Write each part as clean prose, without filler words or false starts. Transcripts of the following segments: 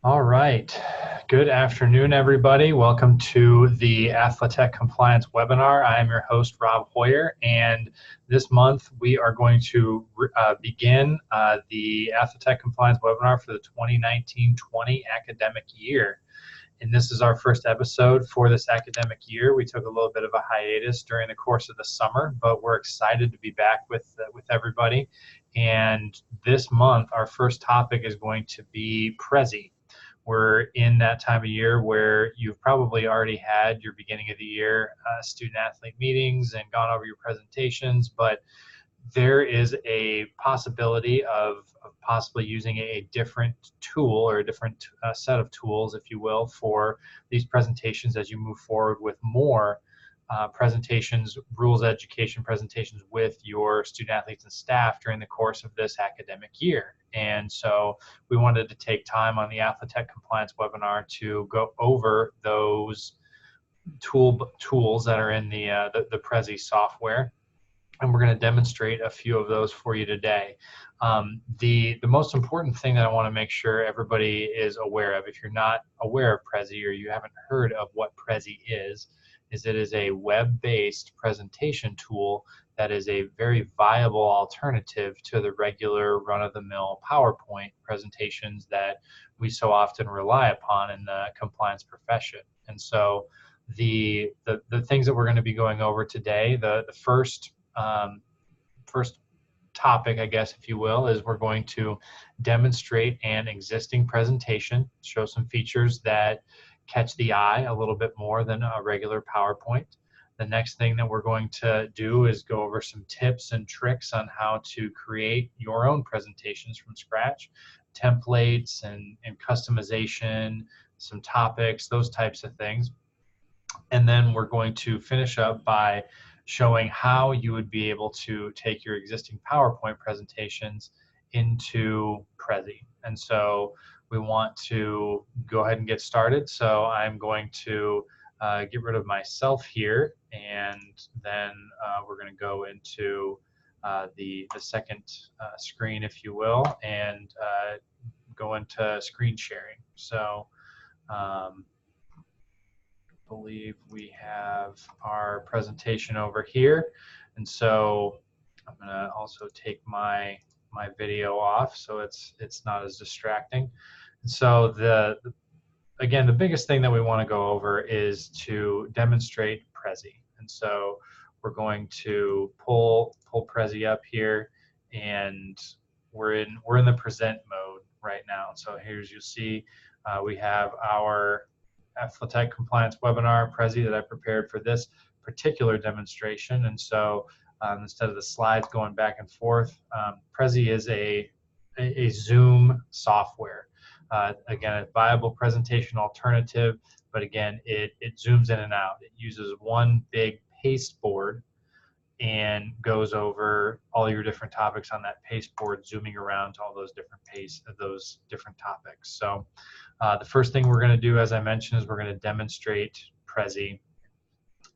All right. Good afternoon, everybody. Welcome to the AthleTechCompliance webinar. I am your host, Rob Hoyer, and this month we are going to begin the AthleTechCompliance webinar for the 2019-20 academic year. And this is our first episode for this academic year. We took a little bit of a hiatus during the course of the summer, but we're excited to be back with everybody. And this month, our first topic is going to be Prezi. We're in that time of year where you've probably already had your beginning of the year student athlete meetings and gone over your presentations, but there is a possibility of possibly using a different tool or a different set of tools, if you will, for these presentations as you move forward with more presentations, rules education presentations with your student athletes and staff during the course of this academic year. And so we wanted to take time on the AthleTechCompliance webinar to go over those tools that are in the Prezi software, and we're going to demonstrate a few of those for you today. The most important thing that I want to make sure everybody is aware of, if you're not aware of Prezi or you haven't heard of what Prezi is it is a web-based presentation tool that is a very viable alternative to the regular run-of-the-mill PowerPoint presentations that we so often rely upon in the compliance profession. And so the things that we're going to be going over today, the first topic, I guess, if you will, is we're going to demonstrate an existing presentation, show some features that catch the eye a little bit more than a regular PowerPoint. The next thing that we're going to do is go over some tips and tricks on how to create your own presentations from scratch, templates and customization, some topics, those types of things. And then we're going to finish up by showing how you would be able to take your existing PowerPoint presentations into Prezi. And so we want to go ahead and get started. So I'm going to get rid of myself here, and then we're going to go into the second screen, if you will, and go into screen sharing. So believe we have our presentation over here, and so I'm going to also take my video off so it's not as distracting. And so again, the biggest thing that we want to go over is to demonstrate Prezi. And so we're going to pull Prezi up here, and we're in the present mode right now. So here's, you'll see we have our AthleTechCompliance webinar Prezi that I prepared for this particular demonstration. And so instead of the slides going back and forth, Prezi is a Zoom software. Again, a viable presentation alternative, but again, it zooms in and out. It uses one big paste board and goes over all your different topics on that paste board, zooming around to all those different topics. So the first thing we're going to do, as I mentioned, is we're going to demonstrate Prezi,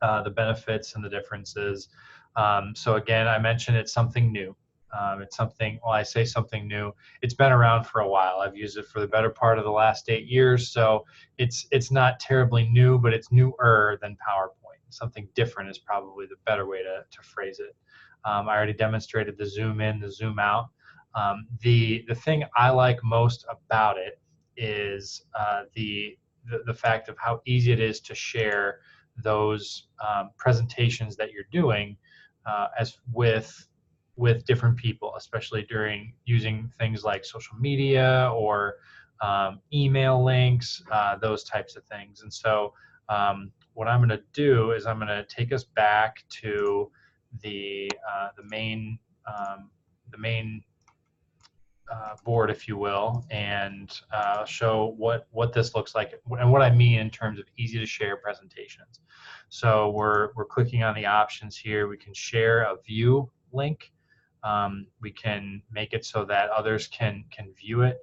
the benefits and the differences. So again, I mentioned it's something new. It's something, well, I say something new, it's been around for a while. I've used it for the better part of the last 8 years, so it's not terribly new, but it's newer than PowerPoint. Something different is probably the better way to phrase it. I already demonstrated the zoom in, the zoom out. The thing I like most about it is the fact of how easy it is to share those presentations that you're doing as with different people, especially during using things like social media or email links, those types of things. And so what I'm going to do is I'm going to take us back to the main board, if you will, and show what this looks like and what I mean in terms of easy to share presentations. So we're clicking on the options here. We can share a view link. We can make it so that others can view it,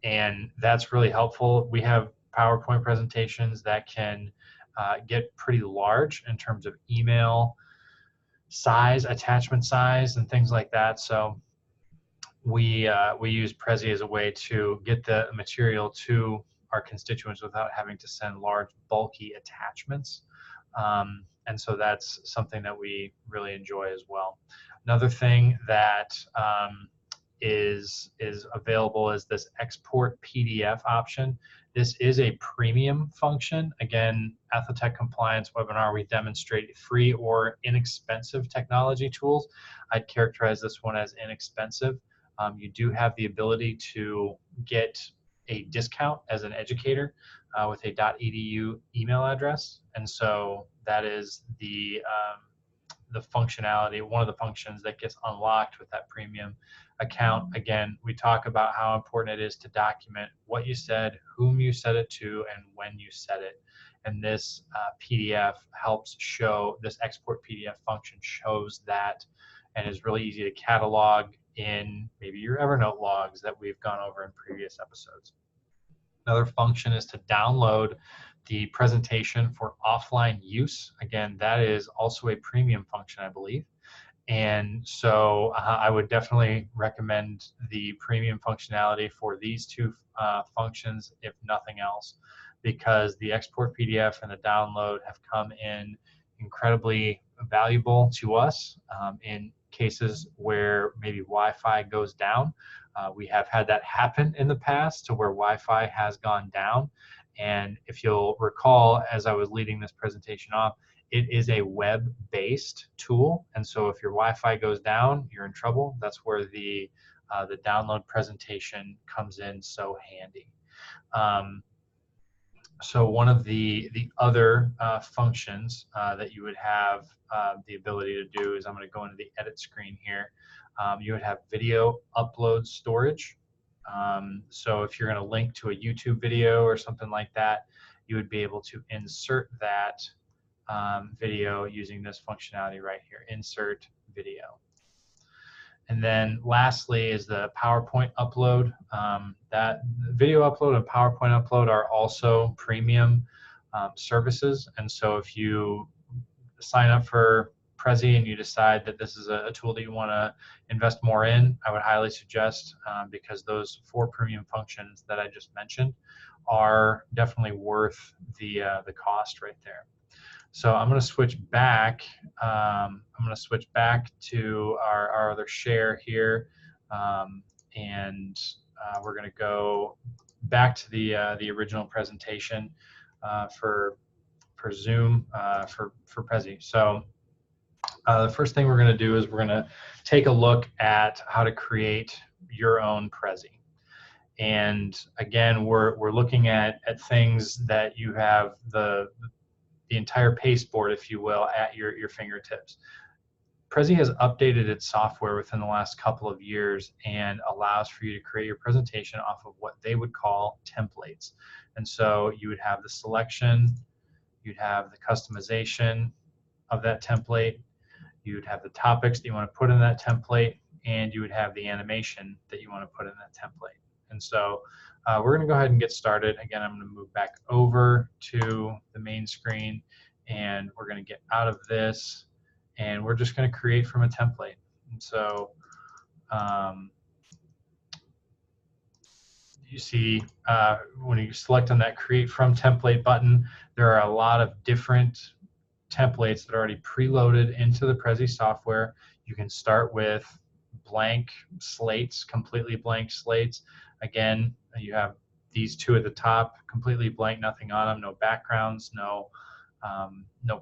and that's really helpful. We have PowerPoint presentations that can get pretty large in terms of email size, attachment size, and things like that. So we use Prezi as a way to get the material to our constituents without having to send large, bulky attachments. And so that's something that we really enjoy as well. Another thing that is available is this export PDF option. This is a premium function. Again, AthleTechCompliance webinar, we demonstrate free or inexpensive technology tools. I'd characterize this one as inexpensive. You do have the ability to get a discount as an educator with a .edu email address, and so that is the functionality, one of the functions that gets unlocked with that premium account. Again, we talk about how important it is to document what you said, whom you said it to, and when you said it. And this PDF helps show, this export PDF function shows that, and is really easy to catalog in maybe your Evernote logs that we've gone over in previous episodes. Another function is to download the presentation for offline use. Again, that is also a premium function, I believe. And so I would definitely recommend the premium functionality for these two functions, if nothing else, because the export PDF and the download have come in incredibly valuable to us in cases where maybe Wi-Fi goes down. We have had that happen in the past to where Wi-Fi has gone down. And if you'll recall, as I was leading this presentation off, it is a web-based tool. And so if your Wi-Fi goes down, you're in trouble. That's where the download presentation comes in so handy. So one of the other functions that you would have the ability to do is, I'm going to go into the edit screen here. You would have video upload storage. So if you're going to link to a YouTube video or something like that, you would be able to insert that video using this functionality right here, insert video. And then lastly is the PowerPoint upload. That video upload and PowerPoint upload are also premium services. And so if you sign up for Prezi and you decide that this is a tool that you want to invest more in, I would highly suggest, because those 4 premium functions that I just mentioned are definitely worth the cost right there. So I'm going to switch back. I'm going to switch back to our other share here, and we're going to go back to the original presentation for Zoom for Prezi. So the first thing we're going to do is we're going to take a look at how to create your own Prezi. And again, we're looking at things that you have the entire pasteboard, if you will, at your fingertips. Prezi has updated its software within the last couple of years and allows for you to create your presentation off of what they would call templates. And so you would have the selection, you'd have the customization of that template, you would have the topics that you want to put in that template, and you would have the animation that you want to put in that template. And so we're going to go ahead and get started. Again, I'm going to move back over to the main screen, and we're going to get out of this, and we're just going to create from a template. And so you see when you select on that Create From Template button, there are a lot of different templates that are already preloaded into the Prezi software. You can start with blank slates, completely blank slates. Again, you have these 2 at the top, completely blank, nothing on them, no backgrounds, no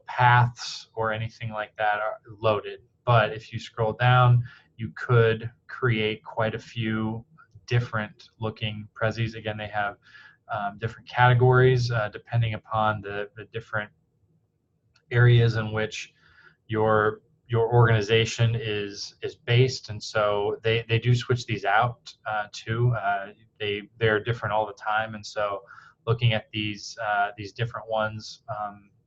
paths or anything like that are loaded. But if you scroll down, you could create quite a few different looking Prezis. Again, they have different categories depending upon the different areas in which your organization is based, and so they do switch these out too. They're different all the time, and so looking at these different ones,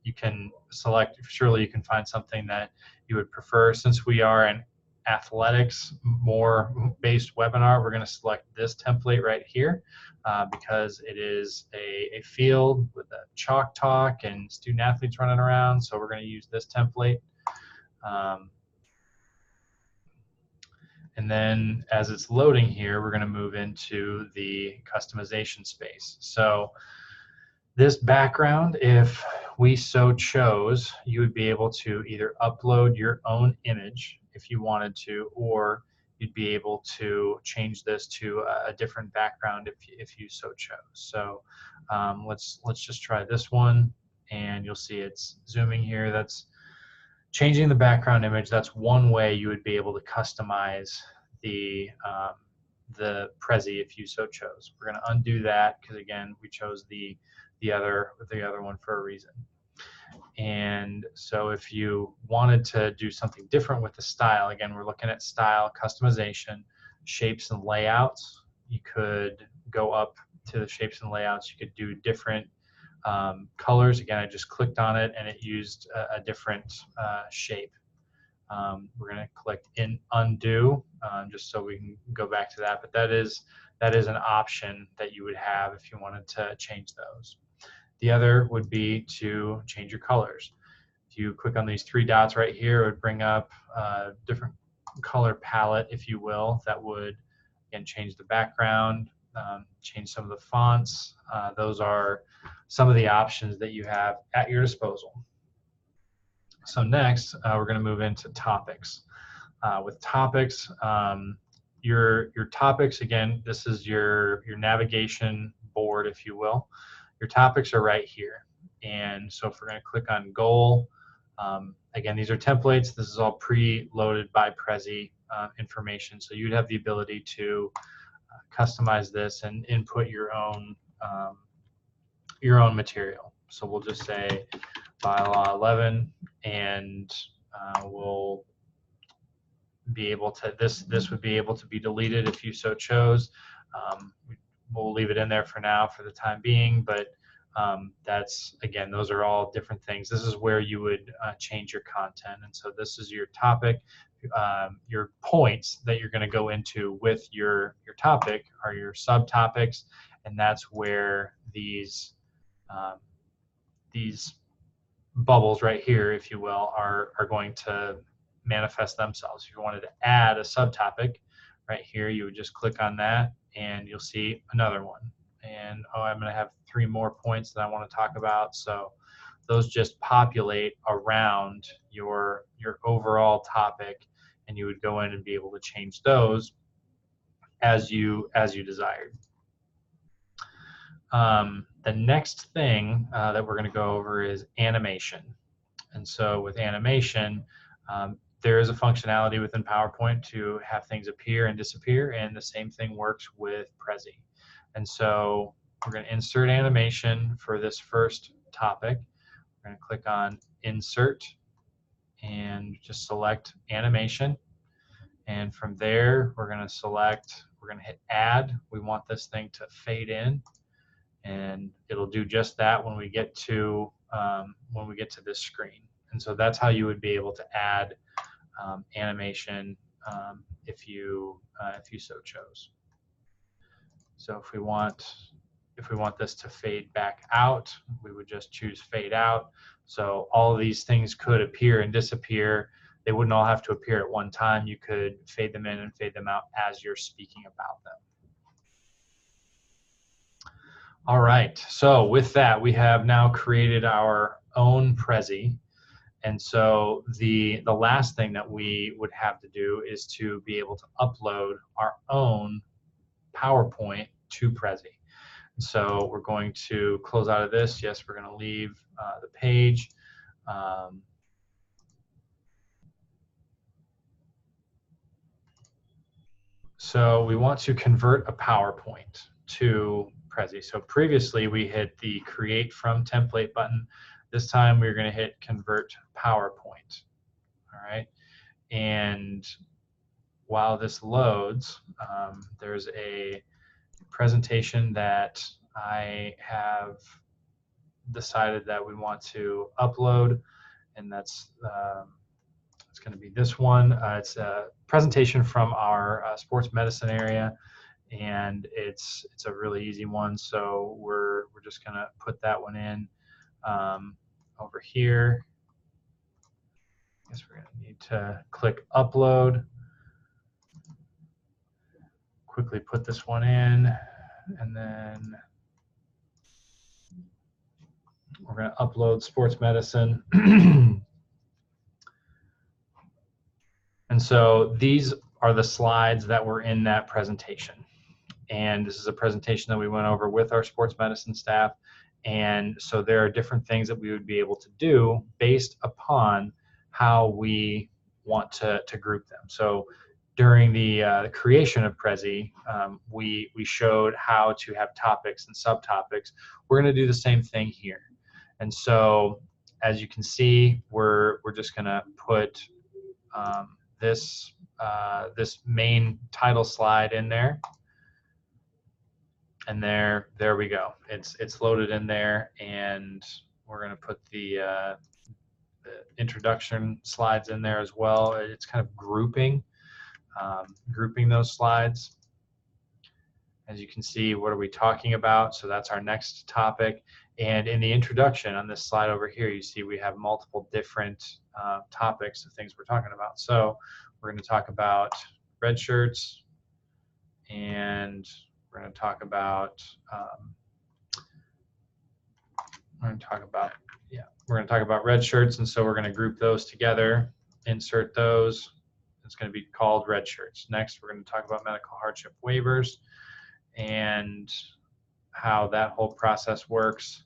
you can select. Surely you can find something that you would prefer. Since we are an athletics more based webinar, we're going to select this template right here because it is a field with a chalk talk and student athletes running around, so we're going to use this template. And then as it's loading here, we're going to move into the customization space. So this background, if we so chose, you would be able to either upload your own image if you wanted to, or you'd be able to change this to a different background if you so chose. So let's just try this one, and you'll see it's zooming here. That's changing the background image. That's one way you would be able to customize the Prezi if you so chose. We're going to undo that because again we chose the other one for a reason. And so if you wanted to do something different with the style, again we're looking at style, customization, shapes and layouts. You could go up to the shapes and layouts. You could do different colors. Again, I just clicked on it and it used a different shape. We're going to click in undo just so we can go back to that. But that is an option that you would have if you wanted to change those. The other would be to change your colors. If you click on these three dots right here, it would bring up a different color palette, if you will, that would again change the background, change some of the fonts. Those are some of the options that you have at your disposal. So next, we're going to move into topics. With topics, your topics, again, this is your navigation board, if you will. Your topics are right here. And so if we're going to click on goal, again, these are templates. This is all pre-loaded by Prezi information. So you'd have the ability to customize this and input your own material. So we'll just say bylaw 11, and we'll be able to, this would be able to be deleted if you so chose. We'll leave it in there for now for the time being, but that's, again, those are all different things. This is where you would change your content. And so this is your topic. Your points that you're going to go into with your topic are your subtopics, and that's where these bubbles right here, if you will, are going to manifest themselves. If you wanted to add a subtopic right here, you would just click on that and you'll see another one. And I'm going to have 3 more points that I want to talk about. So those just populate around your overall topic, and you would go in and be able to change those as you desired. The next thing that we're going to go over is animation. And so with animation, there is a functionality within PowerPoint to have things appear and disappear, and the same thing works with Prezi. And so we're going to insert animation for this first topic. We're going to click on Insert and just select Animation. And from there, we're going to hit Add. We want this thing to fade in, and it'll do just that when we get to this screen. And so that's how you would be able to add animation if you so chose. So if we want this to fade back out, we would just choose fade out. So all of these things could appear and disappear. They wouldn't all have to appear at one time. You could fade them in and fade them out as you're speaking about them. All right, so with that, we have now created our own Prezi. And so the last thing that we would have to do is to be able to upload our own PowerPoint to Prezi. So we're going to close out of this. Yes, we're going to leave the page. So we want to convert a PowerPoint to Prezi. So previously we hit the Create From Template button. This time we're going to hit Convert PowerPoint. All right. And while this loads, there's a presentation that I have decided that we want to upload, and that's it's going to be this one. It's a presentation from our sports medicine area, and it's a really easy one. So we're just going to put that one in over here. I guess we're going to need to click upload. quickly put this one in, and then we're going to upload sports medicine. And so these are the slides that were in that presentation. And this is a presentation that we went over with our sports medicine staff. And so there are different things that we would be able to do based upon how we want to group them. So during the creation of Prezi, we showed how to have topics and subtopics. We're going to do the same thing here. And so as you can see, we're just going to put this main title slide in there. And there we go. It's loaded in there, and we're going to put the introduction slides in there as well. It's kind of grouping those slides. As you can see, what are we talking about? So that's our next topic. And in the introduction on this slide over here, you see we have multiple different topics of things we're talking about. So we're going to talk about red shirts, and we're going to talk about red shirts, and so we're going to group those together, insert those. It's going to be called red shirts. Next, we're going to talk about medical hardship waivers and how that whole process works.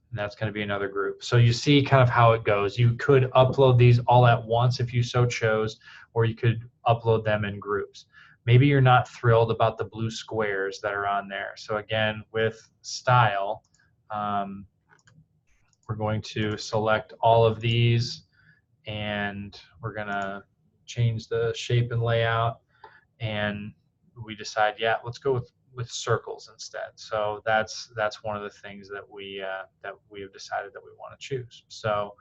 And that's going to be another group. So you see kind of how it goes. You could upload these all at once if you so chose, or you could upload them in groups. Maybe you're not thrilled about the blue squares that are on there. So again, with style, we're going to select all of these, and we're going to change the shape and layout. And we decide, yeah, let's go with circles instead. So that's one of the things that we have decided that we want to choose. So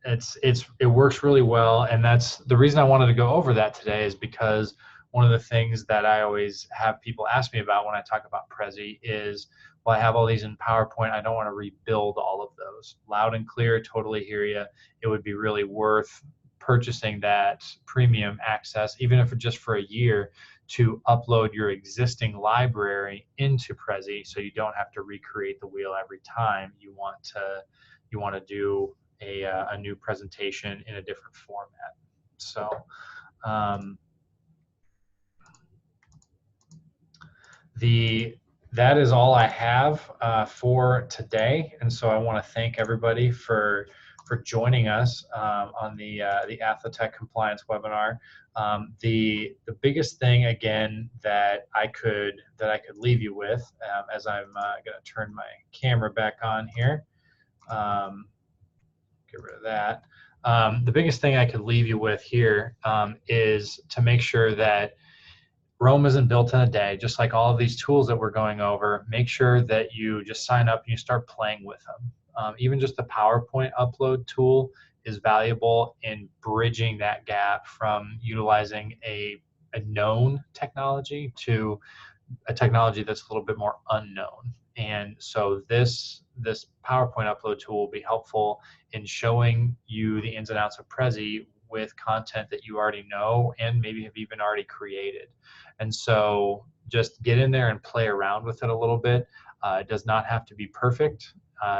it works really well, and that's the reason I wanted to go over that today, is because one of the things that I always have people ask me about when I talk about Prezi is, well, I have all these in PowerPoint, I don't want to rebuild all of those. Loud and clear, totally hear you. It would be really worth purchasing that premium access, even if it's just for a year, to upload your existing library into Prezi, so you don't have to recreate the wheel every time you want to do a new presentation in a different format. So that is all I have for today, and so I want to thank everybody for joining us on the AthleTechCompliance webinar. The biggest thing, again, that I could leave you with, as I'm going to turn my camera back on here. Get rid of that. The biggest thing I could leave you with here is to make sure that Rome isn't built in a day. Just like all of these tools that we're going over, make sure that you just sign up and you start playing with them. Even just the PowerPoint upload tool is valuable in bridging that gap from utilizing a known technology to a technology that's a little bit more unknown. And so this PowerPoint upload tool will be helpful in showing you the ins and outs of Prezi with content that you already know and maybe have even already created. And so just get in there and play around with it a little bit. It does not have to be perfect.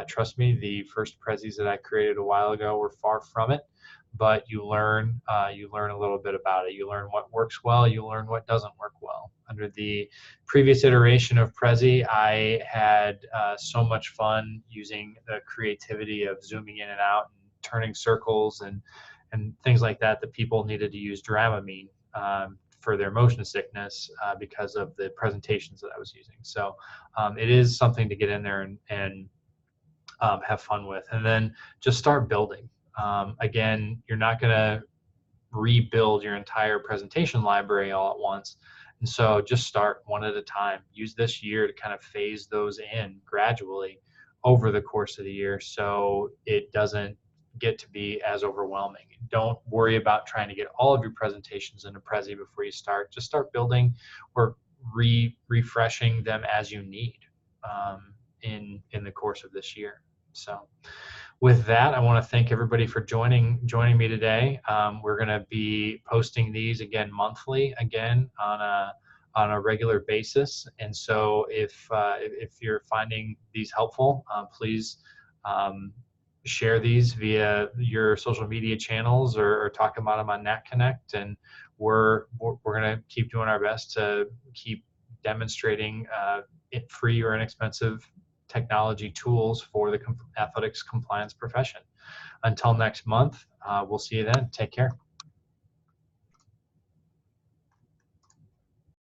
Trust me, the first Prezis that I created a while ago were far from it, but you learn a little bit about it. You learn what works well, you learn what doesn't work well. Under the previous iteration of Prezi, I had so much fun using the creativity of zooming in and out and turning circles and things like that people needed to use Dramamine for their motion sickness because of the presentations that I was using. So it is something to get in there and have fun with, and then just start building. Again, you're not going to rebuild your entire presentation library all at once, and so just start one at a time. Use this year to kind of phase those in gradually over the course of the year, so it doesn't get to be as overwhelming. Don't worry about trying to get all of your presentations into Prezi before you start. Just start building or refreshing them as you need in the course of this year. So with that, I want to thank everybody for joining me today. We're going to be posting these again monthly, again on a regular basis. And so if you're finding these helpful, please share these via your social media channels or talk about them on Nat Connect. And we're going to keep doing our best to keep demonstrating free or inexpensive technology tools for the athletics compliance profession. Until next month, we'll see you then. Take care.